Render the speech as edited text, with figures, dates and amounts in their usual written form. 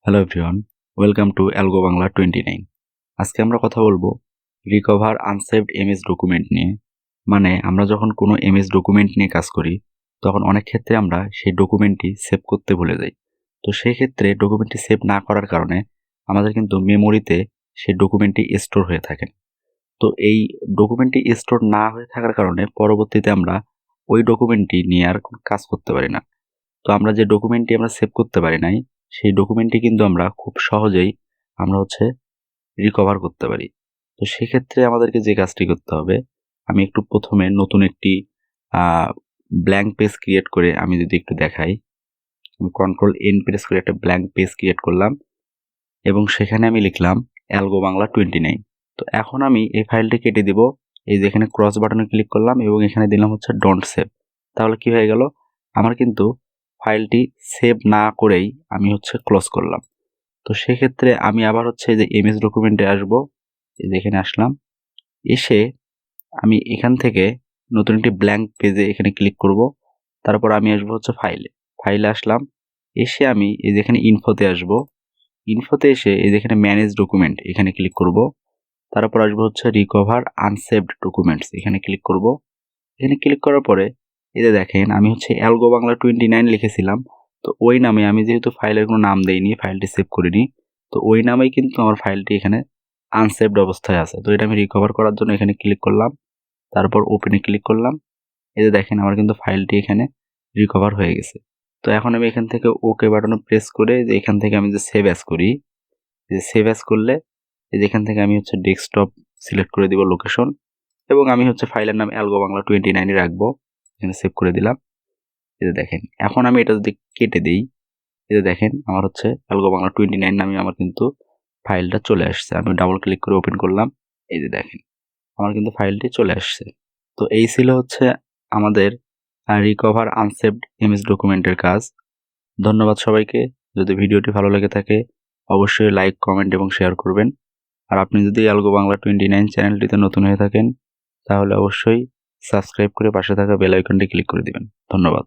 Hello everyone, welcome to algo Bangla 29। আজকে আমরা কথা বলবো রিকভার আনসেভড এমএস ডকুমেন্ট নিয়ে। মানে আমরা যখন কোনো এমএস ডকুমেন্ট নিয়ে কাজ করি তখন অনেক ক্ষেত্রে আমরা সেই ডকুমেন্টটি সেভ করতে ভুলে যাই। তো সেই ক্ষেত্রে ডকুমেন্টটি সেভ না করার কারণে আমাদের কিন্তু মেমোরিতে সেই ডকুমেন্টটি স্টোর হয়ে থাকে। তো এই ডকুমেন্টটি স্টোর না হয়ে থাকার কারণে পরবর্তীতে আমরা ওই ডকুমেন্টটি নিয়ে আর কোনো কাজ করতে পারি না। তো আমরা যে ডকুমেন্টটি আমরা সেভ করতে পারি নাই, সেই ডকুমেন্টটি কিন্তু আমরা খুব সহজেই আমরা রিকভার করতে পারি। তো সেক্ষেত্রে আমাদেরকে যে কাজটি করতে হবে, আমি একটু প্রথমে নতুন একটি ব্ল্যাঙ্ক পেজ ক্রিয়েট করে আমি যদি একটু দেখাই, আমি কন্ট্রোল এন প্রেস করে একটা ব্ল্যাঙ্ক পেজ ক্রিয়েট করলাম এবং সেখানে আমি লিখলাম অ্যালগো বাংলা 29। তো এখন আমি এই ফাইলটি কেটে দিব। এই যে এখানে ক্রস বাটনে ক্লিক করলাম এবং এখানে দিলাম ডোন্ট সেভ। তাহলে কি হয়ে গেল, আমার কিন্তু ফাইলটি সেভ না করেই আমি ক্লোজ করলাম। তো সেক্ষেত্রে আমি আবার এই যে এমএস ডকুমেন্টে আসবো, এই যে এখানে আসলাম, এসে আমি এখান থেকে নতুন একটি ব্ল্যাঙ্ক পেজে এখানে ক্লিক করব। তারপর আমি আসবো ফাইলে আসলাম, এসে আমি এই যে এখানে ইনফোতে আসবো। ইনফোতে এসে এই যে এখানে ম্যানেজ ডকুমেন্ট এখানে ক্লিক করব। তারপর আসবো রিকভার আনসেভড ডকুমেন্টস এখানে ক্লিক করব। এখানে ক্লিক করার পরে এই যে দেখেন আমি অ্যালগো বাংলা 29 লিখেছিলাম। তো ওই নামে আমি যেহেতু ফাইলের কোনো নাম দেইনি, ফাইলটি সেভ করিনি, তো ওই নামেই কিন্তু আমার ফাইলটি এখানে আনসেভড অবস্থায় আছে। তো এটা আমি রিকভার করার জন্য এখানে ক্লিক করলাম, তারপর ওপেনে ক্লিক করলাম। এই যে দেখেন আমার কিন্তু ফাইলটি এখানে রিকভার হয়ে গেছে। তো এখন আমি এখান থেকে ওকে বাটনে প্রেস করে যে এখান থেকে আমি যে সেভ অ্যাজ করি, যে সেভ অ্যাজ করলে এই যে এখান থেকে আমি ডেস্কটপ সিলেক্ট করে দিব লোকেশন, এবং আমি ফাইলের নাম অ্যালগো বাংলা 29 রাখবো। এখানে সেভ করে দিলাম। এই যে দেখেন এখন আমি এটা যদি কেটে দেই, এই যে দেখেন আমার অ্যালগো বাংলা 29 নামে আমার কিন্তু ফাইলটা চলে আসছে। আমি ডাবল ক্লিক করে ওপেন করলাম, এই যে দেখেন আমার কিন্তু ফাইলটি চলে আসছে। তো এই ছিল আমাদের রিকভার আনসেভড এমএস ডকুমেন্টের কাজ। ধন্যবাদ সবাইকে। যদি ভিডিওটি ভালো লেগে থাকে অবশ্যই লাইক, কমেন্ট এবং শেয়ার করবেন। আর আপনি যদি অ্যালগো বাংলা 29 চ্যানেলটিতে নতুন হয়ে থাকেন তাহলে অবশ্যই সাবস্ক্রাইব করে পাশে থাকা বেল আইকনটি ক্লিক করে দিবেন। ধন্যবাদ।